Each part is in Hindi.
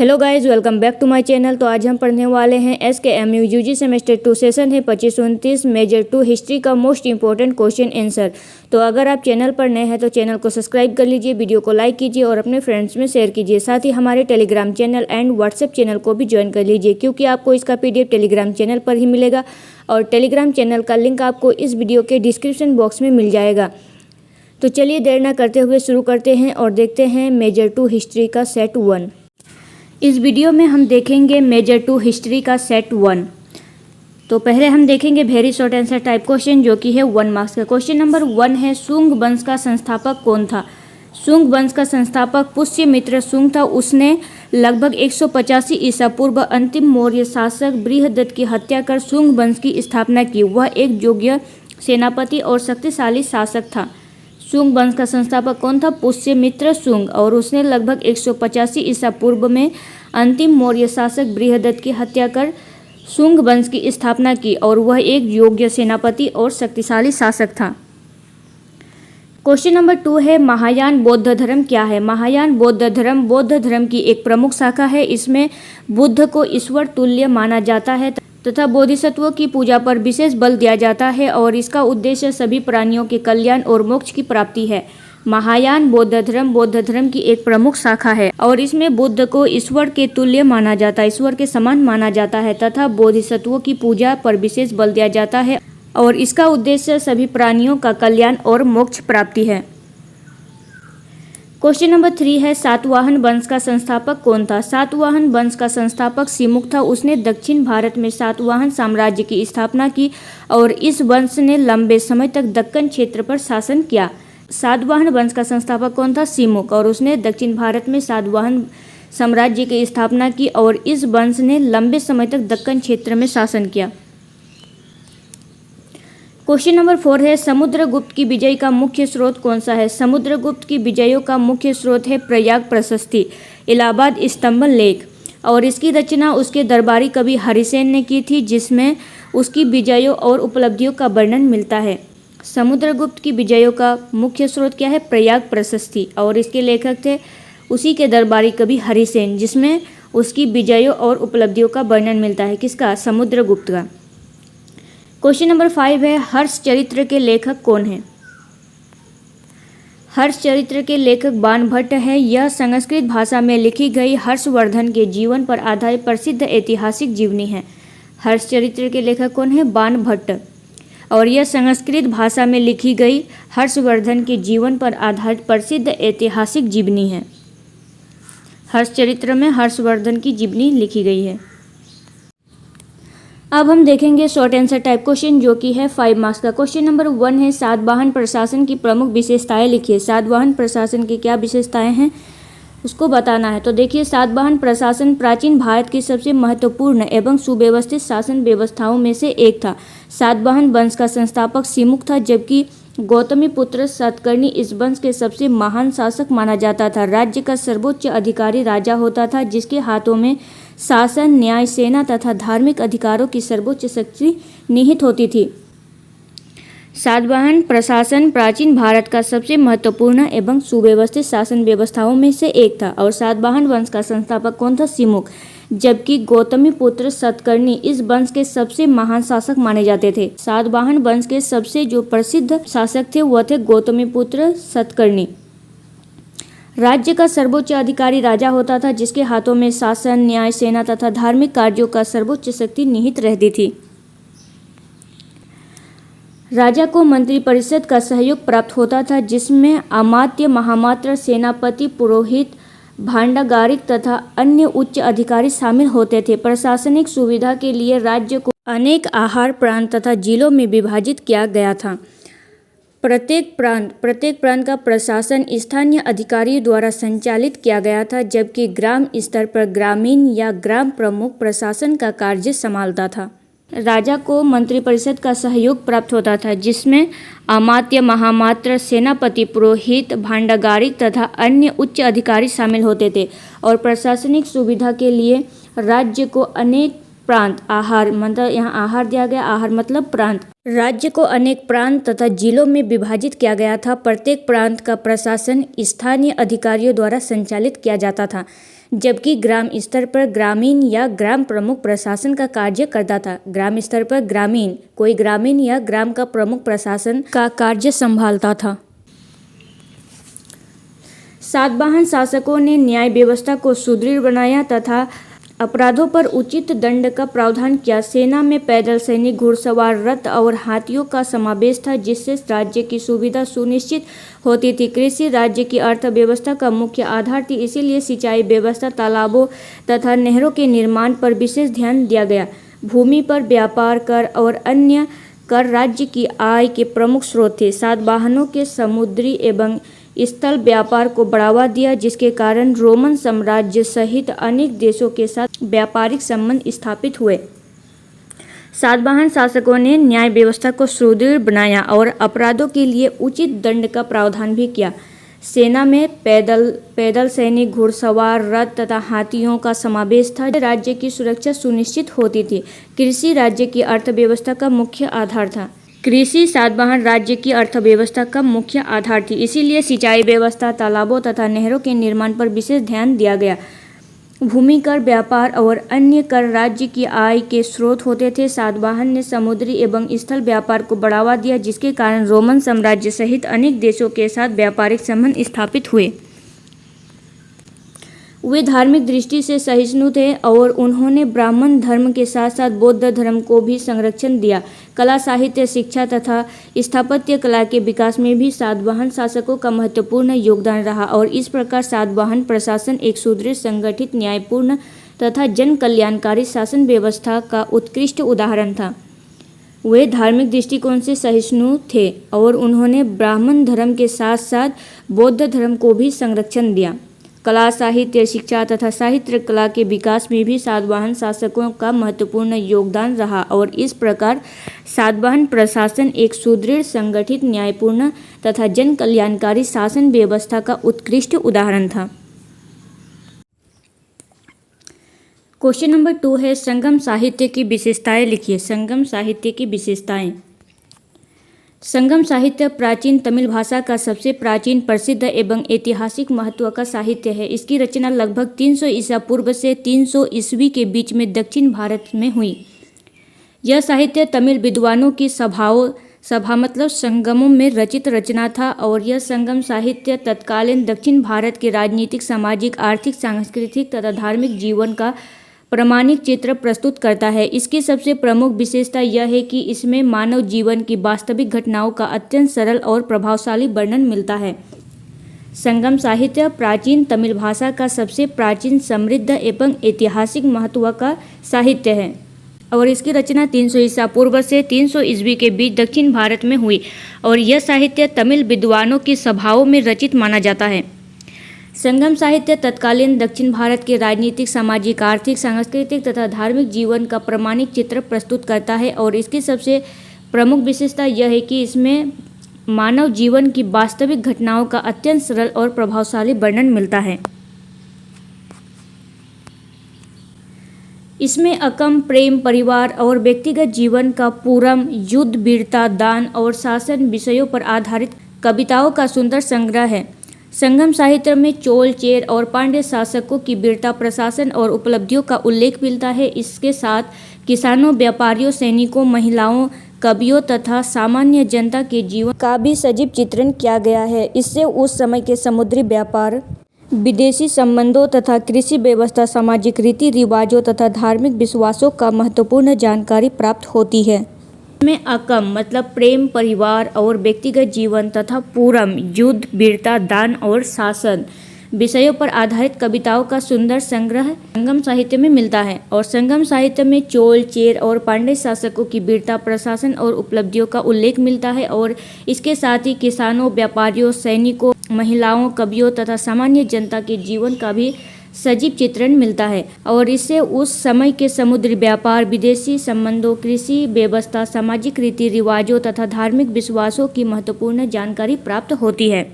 Hello guys, welcome back to my channel. तो आज हम पढ़ने वाले हैं SKMU यूजी सेमेस्टर 2 सेशन है 25-29 मेजर 2 हिस्ट्री का मोस्ट इंपॉर्टेंट क्वेश्चन आंसर। तो अगर आप चैनल पर नए हैं तो चैनल को सब्सक्राइब कर लीजिए, वीडियो को लाइक कीजिए और अपने फ्रेंड्स में शेयर कीजिए। साथ ही हमारे Telegram channel and WhatsApp channel को भी ज्वाइन कर लीजिए, क्योंकि आपको इसका PDF टेलीग्राम चैनल पर ही मिलेगा और टेलीग्राम चैनल का लिंक आपको इस वीडियो के डिस्क्रिप्शन बॉक्स में मिल जाएगा। तो चलिए देर न करते हुए शुरू करते हैं और देखते हैं मेजर 2 हिस्ट्री का सेट 1। इस वीडियो में हम देखेंगे मेजर 2 हिस्ट्री का सेट 1। तो पहले हम देखेंगे very short answer type question, जो कि है 1 मार्क्स का। क्वेश्चन नंबर 1 है, शुंग वंश का संस्थापक कौन था? शुंग वंश का संस्थापक पुष्यमित्र शुंग था। उसने लगभग 185 ईसा पूर्व अंतिम मौर्य शासक बृहदत्त की हत्या कर शुंग वंश की स्थापना की। वह एक योग्य सेनापति और शक्तिशाली शासक था। शुंग वंश का संस्थापक कौन था? पुष्यमित्र शुंग, और उसने लगभग 185 ईसा पूर्व में अंतिम मौर्य शासक बृहदत्त की हत्या कर शुंग वंश की स्थापना की, और वह एक योग्य सेनापति और शक्तिशाली शासक था। क्वेश्चन नंबर 2 है, महायान बौद्ध धर्म क्या है? महायान बौद्ध धर्म की एक प्रमुख शाखा है। इसमें बुद्ध को ईश्वर तुल्य माना जाता है तथा बोधिसत्वों की पूजा पर विशेष बल दिया जाता है, और इसका उद्देश्य सभी प्राणियों के कल्याण और मोक्ष की प्राप्ति है। महायान बौद्ध धर्म की एक प्रमुख शाखा है और इसमें बुद्ध को ईश्वर के तुल्य माना जाता है, ईश्वर के समान माना जाता है तथा बोधिसत्वों की पूजा पर विशेष बल दिया जाता है, और इसका उद्देश्य सभी प्राणियों का कल्याण और मोक्ष प्राप्ति है। क्वेश्चन नंबर 3 है, सातवाहन वंश का संस्थापक कौन था? सातवाहन वंश का संस्थापक सिमुक था। उसने दक्षिण भारत में सातवाहन साम्राज्य की स्थापना की और इस वंश ने लंबे समय तक दक्कन क्षेत्र पर शासन किया। सातवाहन वंश का संस्थापक कौन था? सिमुक, और उसने दक्षिण भारत में सातवाहन साम्राज्य की स्थापना की और इस वंश ने लंबे समय तक दक्कन क्षेत्र में शासन किया। क्वेश्चन नंबर 4 है, समुद्रगुप्त की विजय का मुख्य स्रोत कौन सा है? समुद्रगुप्त की विजयों का मुख्य स्रोत है प्रयाग प्रशस्ति, इलाहाबाद स्तंभन लेख, और इसकी रचना उसके दरबारी कवि हरिसेन ने की थी, जिसमें उसकी विजयों और उपलब्धियों का वर्णन मिलता है। समुद्रगुप्त की विजयों का मुख्य स्रोत क्या है? प्रयाग प्रशस्ति, और इसके लेखक थे उसी के दरबारी कवि हरिसेन, जिसमें उसकी विजयों और उपलब्धियों का वर्णन मिलता है। किसका? समुद्रगुप्त का। क्वेश्चन नंबर 5 है, हर्ष चरित्र के लेखक कौन है? हर्ष चरित्र के लेखक बाणभट्ट है। यह संस्कृत भाषा में लिखी गई हर्षवर्धन के जीवन पर आधारित प्रसिद्ध ऐतिहासिक जीवनी है। हर्ष चरित्र के लेखक कौन है? बाणभट्ट, और यह संस्कृत भाषा में लिखी गई हर्षवर्धन के जीवन पर आधारित प्रसिद्ध ऐतिहासिक जीवनी है। हर्ष चरित्र में हर्षवर्धन की जीवनी लिखी गई है। अब हम देखेंगे शॉर्ट आंसर टाइप क्वेश्चन, जो कि है 5 मार्क्स का। क्वेश्चन नंबर 1 है, सातवाहन प्रशासन की प्रमुख विशेषताएं लिखिए। सातवाहन प्रशासन की क्या विशेषताएं हैं उसको बताना है। तो देखिए, सातवाहन प्रशासन प्राचीन भारत की सबसे महत्वपूर्ण एवं सुव्यवस्थित शासन व्यवस्थाओं में से एक था। सातवाहन वंश का संस्थापक सिमुक था, जबकि गौतमीपुत्र सातकर्णी इस वंश के सबसे महान शासक माना जाता था। राज्य का सर्वोच्च अधिकारी राजा होता था, जिसके हाथों में शासन, न्याय, सेना तथा धार्मिक अधिकारों की सर्वोच्च शक्ति निहित होती थी। सातवाहन प्रशासन प्राचीन भारत का सबसे महत्वपूर्ण एवं सुव्यवस्थित शासन व्यवस्थाओं में से एक था, और सातवाहन वंश का संस्थापक कौन था? सिमुक, जबकि गौतमीपुत्र सातकर्णी इस वंश के सबसे महान शासक माने जाते थे। सातवाहन वंश के सबसे जो प्रसिद्ध शासक थे वह थे गौतमीपुत्र सातकर्णी। राज्य का सर्वोच्च अधिकारी राजा होता था, जिसके हाथों में शासन, न्याय, सेना तथा धार्मिक कार्यों का सर्वोच्च शक्ति निहित रहती थी। राजा को मंत्रिपरिषद का सहयोग प्राप्त होता था, जिसमें अमात्य, महामात्र, सेनापति, पुरोहित, भांडागारिक तथा अन्य उच्च अधिकारी शामिल होते थे। प्रशासनिक सुविधा के लिए राज्य को अनेक आहार प्रांत तथा जिलों में विभाजित किया गया था। प्रत्येक प्रांत का प्रशासन स्थानीय अधिकारियों द्वारा संचालित किया गया था, जबकि ग्राम स्तर पर ग्रामीण या ग्राम प्रमुख प्रशासन का कार्य संभालता था। राजा को मंत्रिपरिषद का सहयोग प्राप्त होता था, जिसमें अमात्य, महामात्र, सेनापति, पुरोहित, भांडागारिक तथा अन्य उच्च अधिकारी शामिल होते थे, और प्रशासनिक सुविधा के लिए राज्य को अनेक प्रांत, आहार मतलब यहाँ आहार दिया गया, आहार मतलब प्रांत, राज्य को अनेक प्रांत तथा जिलों में विभाजित किया गया था। प्रत्येक प्रांत का प्रशासन स्थानीय अधिकारियों द्वारा संचालित किया जाता था। जबकि ग्राम स्तर पर ग्रामीण या ग्राम प्रमुख प्रशासन का कार्य करता था। ग्राम स्तर पर ग्रामीण कोई ग्रामीण या ग्राम का प्रमुख प्रशासन का कार्य संभालता था। सातवाहन शासकों ने न्याय व्यवस्था को सुदृढ़ बनाया तथा अपराधों पर उचित दंड का प्रावधान किया। सेना में पैदल सैनिक, घुड़सवार, रथ और हाथियों का समावेश था, जिससे राज्य की सुविधा सुनिश्चित होती थी। कृषि राज्य की अर्थव्यवस्था का मुख्य आधार थी, इसीलिए सिंचाई व्यवस्था, तालाबों तथा नहरों के निर्माण पर विशेष ध्यान दिया गया। भूमि पर व्यापार कर और अन्य कर राज्य की आय के प्रमुख स्रोत थे। सातवाहनों के समुद्री एवं स्थल व्यापार को बढ़ावा दिया, जिसके कारण रोमन साम्राज्य सहित अनेक देशों के साथ व्यापारिक संबंध स्थापित हुए। सातवाहन शासकों ने न्याय व्यवस्था को सुदृढ़ बनाया और अपराधों के लिए उचित दंड का प्रावधान भी किया। सेना में पैदल सैनिक, घुड़सवार, रथ तथा हाथियों का समावेश था। राज्य की सुरक्षा सुनिश्चित होती थी। कृषि राज्य की अर्थव्यवस्था का मुख्य आधार था। कृषि सातवाहन राज्य की अर्थव्यवस्था का मुख्य आधार थी, इसीलिए सिंचाई व्यवस्था, तालाबों तथा नहरों के निर्माण पर विशेष ध्यान दिया गया। भूमि कर, व्यापार और अन्य कर राज्य की आय के स्रोत होते थे। सातवाहन ने समुद्री एवं स्थल व्यापार को बढ़ावा दिया, जिसके कारण रोमन साम्राज्य सहित अनेक देशों के साथ व्यापारिक संबंध स्थापित हुए। वे धार्मिक दृष्टि से सहिष्णु थे और उन्होंने ब्राह्मण धर्म के साथ साथ बौद्ध धर्म को भी संरक्षण दिया। कला, साहित्य, शिक्षा तथा स्थापत्य कला के विकास में भी सातवाहन शासकों का महत्वपूर्ण योगदान रहा और इस प्रकार सातवाहन प्रशासन एक सुदृढ़, संगठित, न्यायपूर्ण तथा जन कल्याणकारी शासन व्यवस्था का उत्कृष्ट उदाहरण था। वे धार्मिक दृष्टिकोण से सहिष्णु थे और उन्होंने ब्राह्मण धर्म के साथ साथ बौद्ध धर्म को भी संरक्षण दिया। कला, साहित्य, शिक्षा तथा साहित्य कला के विकास में भी सातवाहन शासकों का महत्वपूर्ण योगदान रहा और इस प्रकार सातवाहन प्रशासन एक सुदृढ़, संगठित, न्यायपूर्ण तथा जन कल्याणकारी शासन व्यवस्था का उत्कृष्ट उदाहरण था। क्वेश्चन नंबर 2 है, संगम साहित्य की विशेषताएं लिखिए। संगम साहित्य की विशेषताएं। संगम साहित्य प्राचीन तमिल भाषा का सबसे प्राचीन, प्रसिद्ध एवं ऐतिहासिक महत्व का साहित्य है। इसकी रचना लगभग 300 ईसा पूर्व से 300 ईस्वी के बीच में दक्षिण भारत में हुई। यह साहित्य तमिल विद्वानों की सभा मतलब संगमों में रचित रचना था और यह संगम साहित्य तत्कालीन दक्षिण भारत के राजनीतिक, सामाजिक, आर्थिक, सांस्कृतिक तथा धार्मिक जीवन का प्रामाणिक चित्र प्रस्तुत करता है। इसकी सबसे प्रमुख विशेषता यह है कि इसमें मानव जीवन की वास्तविक घटनाओं का अत्यंत सरल और प्रभावशाली वर्णन मिलता है। संगम साहित्य प्राचीन तमिल भाषा का सबसे प्राचीन, समृद्ध एवं ऐतिहासिक महत्व का साहित्य है और इसकी रचना 300 ईसा पूर्व से 300 ईस्वी के बीच दक्षिण भारत में हुई और यह साहित्य तमिल विद्वानों की सभाओं में रचित माना जाता है। संगम साहित्य तत्कालीन दक्षिण भारत के राजनीतिक, सामाजिक, आर्थिक, सांस्कृतिक तथा धार्मिक जीवन का प्रामाणिक चित्र प्रस्तुत करता है और इसकी सबसे प्रमुख विशेषता यह है कि इसमें मानव जीवन की वास्तविक घटनाओं का अत्यंत सरल और प्रभावशाली वर्णन मिलता है। इसमें अकम, प्रेम, परिवार और व्यक्तिगत जीवन का पूरम, युद्ध, वीरता, दान और शासन विषयों पर आधारित कविताओं का सुंदर संग्रह है। संगम साहित्य में चोल, चेर और पांड्य शासकों की वीरता, प्रशासन और उपलब्धियों का उल्लेख मिलता है। इसके साथ किसानों, व्यापारियों, सैनिकों, महिलाओं, कवियों तथा सामान्य जनता के जीवन का भी सजीव चित्रण किया गया है। इससे उस समय के समुद्री व्यापार, विदेशी संबंधों तथा कृषि व्यवस्था, सामाजिक रीति रिवाजों तथा धार्मिक विश्वासों का महत्वपूर्ण जानकारी प्राप्त होती है। इसमें अकम मतलब प्रेम, परिवार और व्यक्तिगत जीवन तथा पूरम, युद्ध, वीरता, दान और शासन विषयों पर आधारित कविताओं का सुंदर संग्रह संगम साहित्य में मिलता है और संगम साहित्य में चोल, चेर और पांड्य शासकों की वीरता, प्रशासन और उपलब्धियों का उल्लेख मिलता है और इसके साथ ही किसानों, व्यापारियों, सैनिकों, महिलाओं, कवियों तथा सामान्य जनता के जीवन का भी सजीव चित्रण मिलता है और इससे उस समय के समुद्री व्यापार, विदेशी संबंधों, कृषि व्यवस्था, सामाजिक रीति रिवाजों तथा धार्मिक विश्वासों की महत्वपूर्ण जानकारी प्राप्त होती है।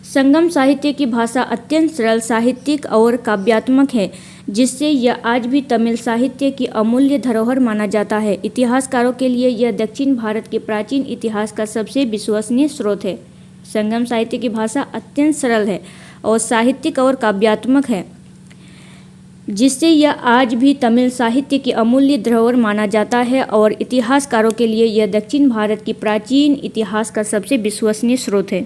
संगम साहित्य की भाषा अत्यंत सरल, साहित्यिक और काव्यात्मक है, जिससे यह आज भी तमिल साहित्य की अमूल्य धरोहर माना जाता है। इतिहासकारों के लिए यह दक्षिण भारत के प्राचीन इतिहास का सबसे विश्वसनीय स्रोत है। संगम साहित्य की भाषा अत्यंत सरल है और साहित्यिक और काव्यात्मक है, जिससे यह आज भी तमिल साहित्य की अमूल्य धरोहर माना जाता है और इतिहासकारों के लिए यह दक्षिण भारत की प्राचीन इतिहास का सबसे विश्वसनीय स्रोत है।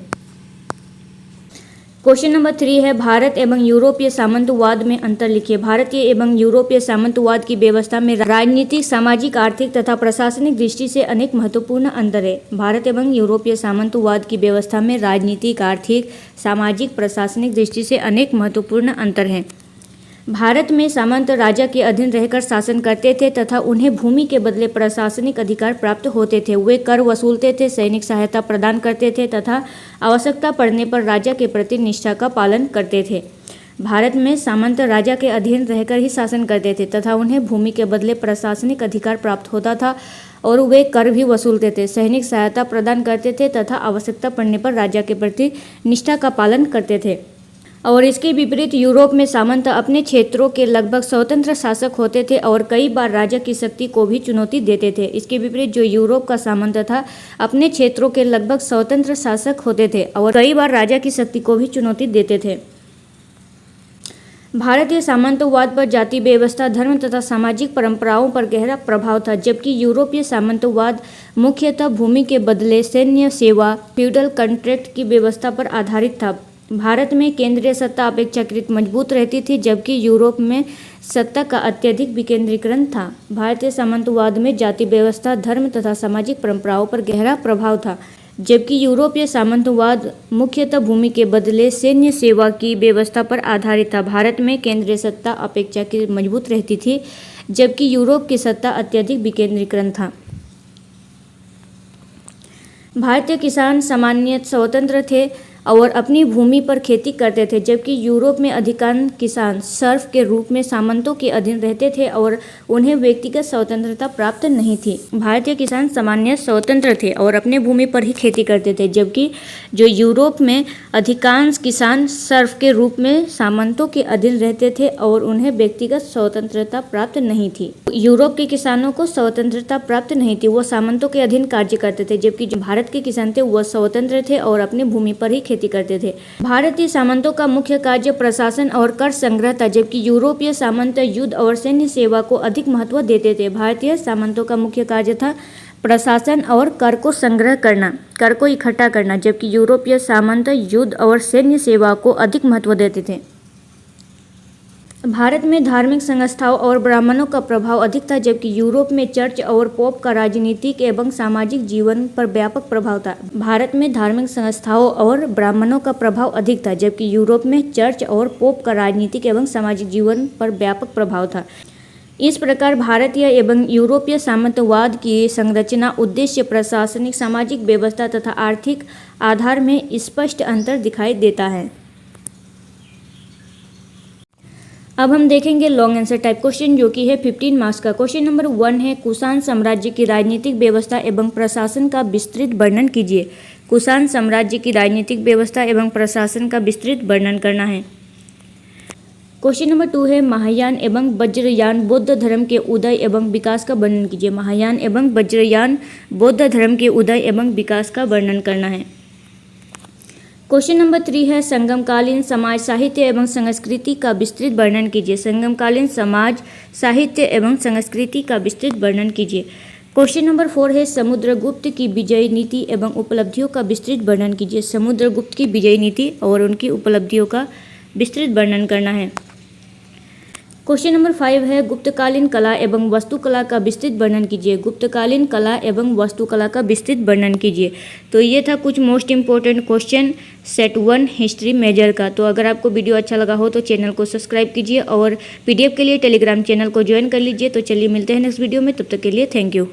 क्वेश्चन नंबर 3 है, भारत एवं यूरोपीय सामंतवाद में अंतर लिखिए। भारतीय एवं यूरोपीय सामंतवाद की व्यवस्था में राजनीतिक, सामाजिक, आर्थिक तथा प्रशासनिक दृष्टि से अनेक महत्वपूर्ण अंतर है। भारत एवं यूरोपीय सामंतवाद की व्यवस्था में राजनीतिक, आर्थिक, सामाजिक, प्रशासनिक दृष्टि से अनेक महत्वपूर्ण अंतर हैं। भारत में सामंत राजा के अधीन रहकर शासन करते थे तथा उन्हें भूमि के बदले प्रशासनिक अधिकार प्राप्त होते थे। वे कर वसूलते थे, सैनिक सहायता प्रदान करते थे तथा आवश्यकता पड़ने पर राजा के प्रति निष्ठा का पालन करते थे। भारत में सामंत राजा के अधीन रहकर ही शासन करते थे तथा उन्हें भूमि के बदले प्रशासनिक अधिकार प्राप्त होता था और वे कर भी वसूलते थे, सैनिक सहायता प्रदान करते थे तथा आवश्यकता पड़ने पर राजा के प्रति निष्ठा का पालन करते थे। और इसके विपरीत यूरोप में सामंत अपने क्षेत्रों के लगभग स्वतंत्र शासक होते थे और कई बार राजा की शक्ति को भी चुनौती देते थे। इसके विपरीत जो यूरोप का सामंत था, अपने क्षेत्रों के लगभग स्वतंत्र शासक होते थे और कई बार राजा की शक्ति को भी चुनौती देते थे। भारतीय सामंतवाद पर जाति व्यवस्था, धर्म तथा सामाजिक परंपराओं पर गहरा प्रभाव था, जबकि यूरोपीय सामंतवाद मुख्यतः भूमि के बदले सैन्य सेवा, फ्यूडल कॉन्ट्रैक्ट की व्यवस्था पर आधारित था। भारत में केंद्रीय सत्ता अपेक्षाकृत मजबूत रहती थी, जबकि यूरोप में सत्ता का अत्यधिक विकेंद्रीकरण था। भारतीय सामंतवाद में जाति व्यवस्था, धर्म तथा सामाजिक परंपराओं पर गहरा प्रभाव था, जबकि यूरोपीय सामंतवाद मुख्यतः भूमि के बदले सैन्य सेवा की व्यवस्था पर आधारित था। भारत में केंद्रीय सत्ता अपेक्षाकृत मजबूत रहती थी, जबकि यूरोप की सत्ता अत्यधिक विकेंद्रीकरण था। भारतीय किसान सामान्यतः स्वतंत्र थे और अपनी भूमि पर खेती करते थे, जबकि यूरोप में अधिकांश किसान सर्फ के रूप में सामंतों के अधीन रहते थे और उन्हें व्यक्तिगत स्वतंत्रता प्राप्त नहीं थी। भारतीय किसान सामान्यतः स्वतंत्र थे और अपने भूमि पर ही खेती करते थे, जबकि जो यूरोप में अधिकांश किसान सर्फ के रूप में सामंतों के अधीन रहते थे और उन्हें व्यक्तिगत स्वतंत्रता प्राप्त नहीं थी। यूरोप के किसानों को स्वतंत्रता प्राप्त नहीं थी, वो सामंतों के अधीन कार्य करते थे, जबकि जो भारत के किसान थे वह स्वतंत्र थे और अपने भूमि पर ही खेती करते थे। भारतीय सामंतों का मुख्य कार्य प्रशासन और कर संग्रह था, जबकि यूरोपीय सामंत युद्ध और सैन्य सेवा को अधिक महत्व देते थे। भारतीय सामंतों का मुख्य कार्य था प्रशासन और कर को संग्रह करना, कर को इकट्ठा करना, जबकि यूरोपीय सामंत युद्ध और सैन्य सेवा को अधिक महत्व देते थे। भारत में धार्मिक संस्थाओं और ब्राह्मणों का प्रभाव अधिक था, जबकि यूरोप में चर्च और पोप का राजनीतिक एवं सामाजिक जीवन पर व्यापक प्रभाव था। भारत में धार्मिक संस्थाओं और ब्राह्मणों का प्रभाव अधिक था, जबकि यूरोप में चर्च और पोप का राजनीतिक एवं सामाजिक जीवन पर व्यापक प्रभाव था। इस प्रकार भारतीय एवं यूरोपीय सामंतवाद की संरचना, उद्देश्य, प्रशासनिक, सामाजिक व्यवस्था तथा आर्थिक आधार में स्पष्ट अंतर दिखाई देता है। अब हम देखेंगे लॉन्ग आंसर टाइप क्वेश्चन, जो कि है 15 मार्क्स का। क्वेश्चन नंबर 1 है, कुषाण साम्राज्य की राजनीतिक व्यवस्था एवं प्रशासन का विस्तृत वर्णन कीजिए। कुषाण साम्राज्य की राजनीतिक व्यवस्था एवं प्रशासन का विस्तृत वर्णन करना है। क्वेश्चन नंबर 2 है, महायान एवं वज्रयान बौद्ध धर्म के उदय एवं विकास का वर्णन कीजिए। महायान एवं वज्रयान बौद्ध धर्म के उदय एवं विकास का वर्णन करना है। क्वेश्चन नंबर 3 है, संगमकालीन समाज, साहित्य एवं संस्कृति का विस्तृत वर्णन कीजिए। संगमकालीन समाज, साहित्य एवं संस्कृति का विस्तृत वर्णन कीजिए। क्वेश्चन नंबर 4 है, समुद्रगुप्त की विजय नीति एवं उपलब्धियों का विस्तृत वर्णन कीजिए। समुद्रगुप्त की विजय नीति और उनकी उपलब्धियों का विस्तृत वर्णन करना है। क्वेश्चन नंबर 5 है, गुप्तकालीन कला एवं वास्तुकला का विस्तृत वर्णन कीजिए। गुप्तकालीन कला एवं वास्तुकला का विस्तृत वर्णन कीजिए। तो ये था कुछ most important question set 1 history major का। तो अगर आपको वीडियो अच्छा लगा हो तो चैनल को सब्सक्राइब कीजिए और पीडीएफ के लिए टेलीग्राम चैनल को ज्वाइन कर लीजिए। तो चलिए मिलते हैं नेक्स्ट वीडियो में, तब तक के लिए थैंक यू।